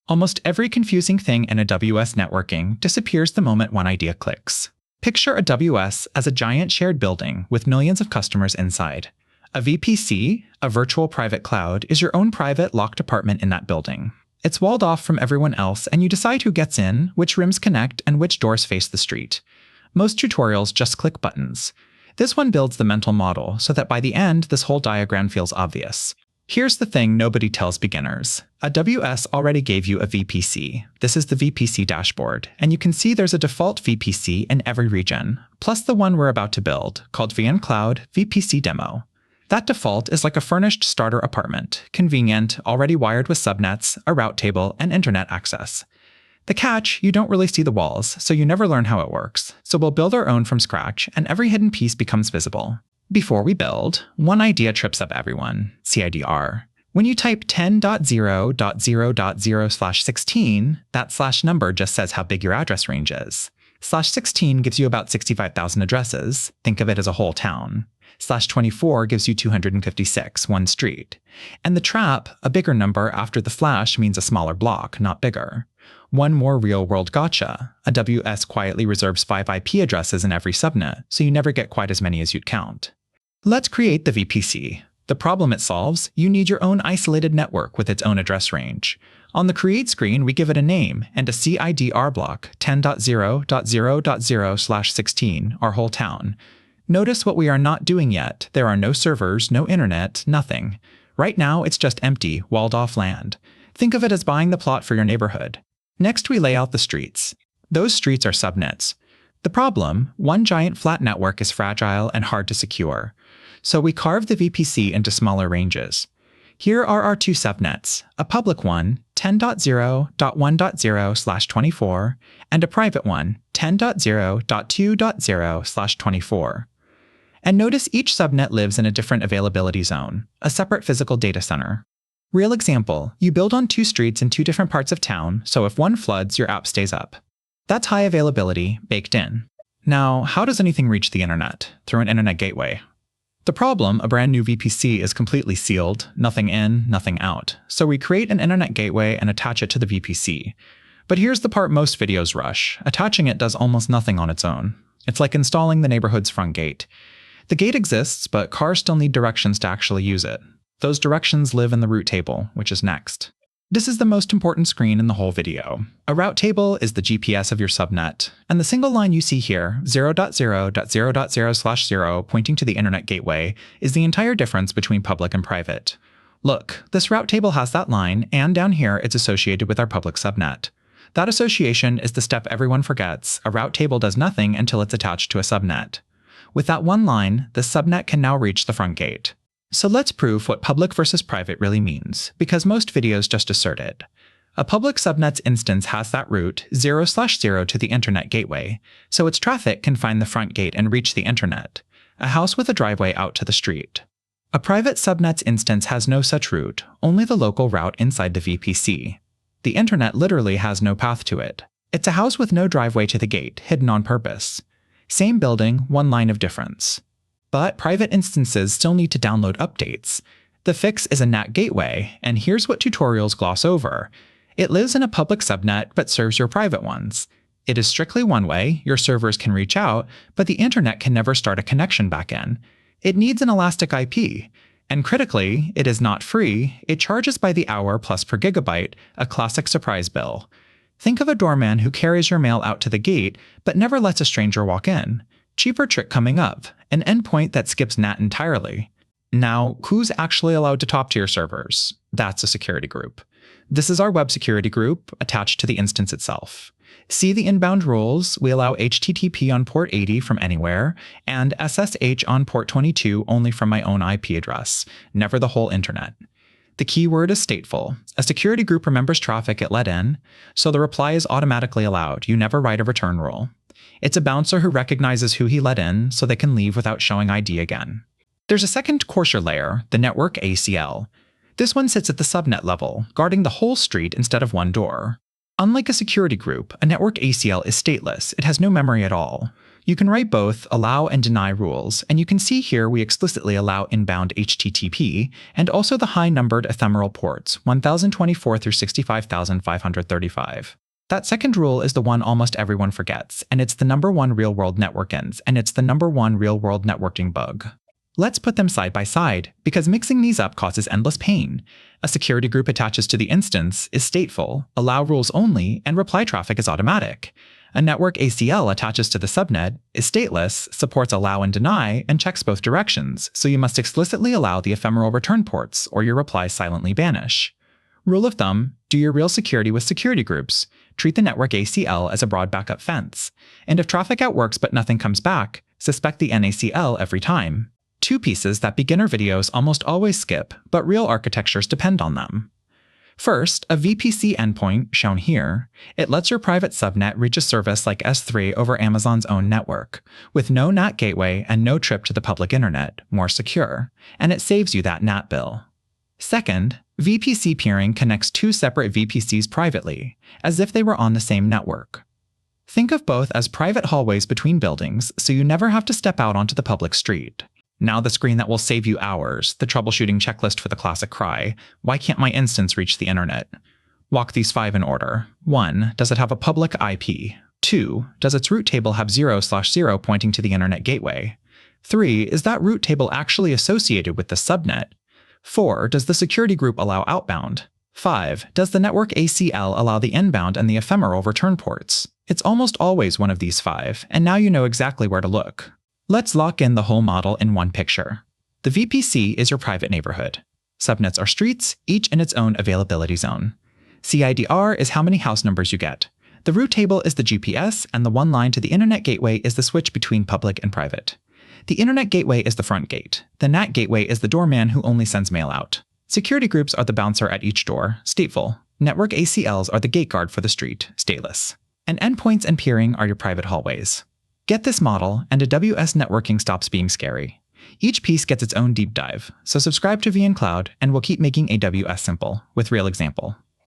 Almost every confusing thing in AWS networking disappears the moment one idea clicks. Picture AWS as a giant shared building with millions of customers inside. A VPC, a virtual private cloud, is your own private, locked apartment in that building. It's walled off from everyone else, and you decide who gets in, which rooms connect, and which doors face the street. Most tutorials just click buttons. This one builds the mental model so that by the end, this whole diagram feels obvious. Here's the thing nobody tells beginners. AWS already gave you a VPC. This is the VPC dashboard, and you can see there's a default VPC in every region, plus the one we're about to build, called VMcloud VPC Demo. That default is like a furnished starter apartment, convenient, already wired with subnets, a route table, and internet access. The catch, you don't really see the walls, so you never learn how it works. So we'll build our own from scratch, and every hidden piece becomes visible. Before we build, one idea trips up everyone: CIDR. When you type 10.0.0.0/16, that slash number just says how big your address range is. /16 gives you about 65,000 addresses. Think of it as a whole town. /24 gives you 256, one street. And the trap, a bigger number after the flash, means a smaller block, not bigger. One more real-world gotcha. AWS quietly reserves 5 IP addresses in every subnet, so you never get quite as many as you'd count. Let's create the VPC. The problem it solves, you need your own isolated network with its own address range. On the Create screen, we give it a name and a CIDR block, 10.0.0.0/16, our whole town. Notice what we are not doing yet. There are no servers, no internet, nothing. Right now, it's just empty, walled-off land. Think of it as buying the plot for your neighborhood. Next, we lay out the streets. Those streets are subnets. The problem, one giant flat network is fragile and hard to secure. So we carve the VPC into smaller ranges. Here are our two subnets, a public one, 10.0.1.0/24, and a private one, 10.0.2.0/24. And notice each subnet lives in a different availability zone, a separate physical data center. Real example, you build on 2 streets in 2 different parts of town, so if one floods, your app stays up. That's high availability, baked in. Now, how does anything reach the internet? Through an internet gateway. The problem, a brand new VPC is completely sealed, nothing in, nothing out. So we create an internet gateway and attach it to the VPC. But here's the part most videos rush. Attaching it does almost nothing on its own. It's like installing the neighborhood's front gate. The gate exists, but cars still need directions to actually use it. Those directions live in the route table, which is next. This is the most important screen in the whole video. A route table is the GPS of your subnet, and the single line you see here, 0.0.0.0/0 pointing to the internet gateway, is the entire difference between public and private. Look, this route table has that line, and down here it's associated with our public subnet. That association is the step everyone forgets. A route table does nothing until it's attached to a subnet. With that one line, the subnet can now reach the front gate. So let's prove what public versus private really means, because most videos just assert it. A public subnet's instance has that route, 0/0 to the internet gateway, so its traffic can find the front gate and reach the internet, a house with a driveway out to the street. A private subnet's instance has no such route, only the local route inside the VPC. The internet literally has no path to it. It's a house with no driveway to the gate, hidden on purpose. Same building, one line of difference. But private instances still need to download updates. The fix is a NAT Gateway, and here's what tutorials gloss over. It lives in a public subnet but serves your private ones. It is strictly one-way, your servers can reach out, but the internet can never start a connection back in. It needs an elastic IP. And critically, it is not free, it charges by the hour plus per gigabyte, a classic surprise bill. Think of a doorman who carries your mail out to the gate, but never lets a stranger walk in. Cheaper trick coming up, an endpoint that skips NAT entirely. Now, who's actually allowed to talk to your servers? That's a security group. This is our web security group, attached to the instance itself. See the inbound rules, we allow HTTP on port 80 from anywhere, and SSH on port 22 only from my own IP address, never the whole internet. The keyword is stateful. A security group remembers traffic it let in, so the reply is automatically allowed. You never write a return rule. It's a bouncer who recognizes who he let in, so they can leave without showing ID again. There's a second coarser layer, the Network ACL. This one sits at the subnet level, guarding the whole street instead of one door. Unlike a security group, a network ACL is stateless. It has no memory at all. You can write both allow and deny rules, and you can see here we explicitly allow inbound HTTP and also the high-numbered ephemeral ports, 1024 through 65,535. That second rule is the one almost everyone forgets, and it's the number one real-world network ends, and it's the number one real-world networking bug. Let's put them side by side, because mixing these up causes endless pain. A security group attaches to the instance, is stateful, allow rules only, and reply traffic is automatic. A network ACL attaches to the subnet, is stateless, supports allow and deny, and checks both directions, so you must explicitly allow the ephemeral return ports, or your replies silently vanish. Rule of thumb, do your real security with security groups. Treat the network ACL as a broad backup fence. And if traffic outworks but nothing comes back, suspect the NACL every time. Two pieces that beginner videos almost always skip, but real architectures depend on them. First, a VPC endpoint, shown here, it lets your private subnet reach a service like S3 over Amazon's own network, with no NAT gateway and no trip to the public internet, more secure, and it saves you that NAT bill. Second, VPC peering connects two separate VPCs privately, as if they were on the same network. Think of both as private hallways between buildings, so you never have to step out onto the public street. Now the screen that will save you hours, the troubleshooting checklist for the classic cry, why can't my instance reach the internet? Walk these 5 in order. 1. Does it have a public IP? 2. Does its route table have 0/0 pointing to the internet gateway? 3. Is that route table actually associated with the subnet? 4. Does the security group allow outbound? 5. Does the network ACL allow the inbound and the ephemeral return ports? It's almost always one of these 5, and now you know exactly where to look. Let's lock in the whole model in one picture. The VPC is your private neighborhood. Subnets are streets, each in its own availability zone. CIDR is how many house numbers you get. The route table is the GPS, and the one line to the internet gateway is the switch between public and private. The internet gateway is the front gate. The NAT gateway is the doorman who only sends mail out. Security groups are the bouncer at each door, stateful. Network ACLs are the gate guard for the street, stateless. And endpoints and peering are your private hallways. Get this model, and AWS networking stops being scary. Each piece gets its own deep dive, so subscribe to VN Cloud, and we'll keep making AWS simple, with real example.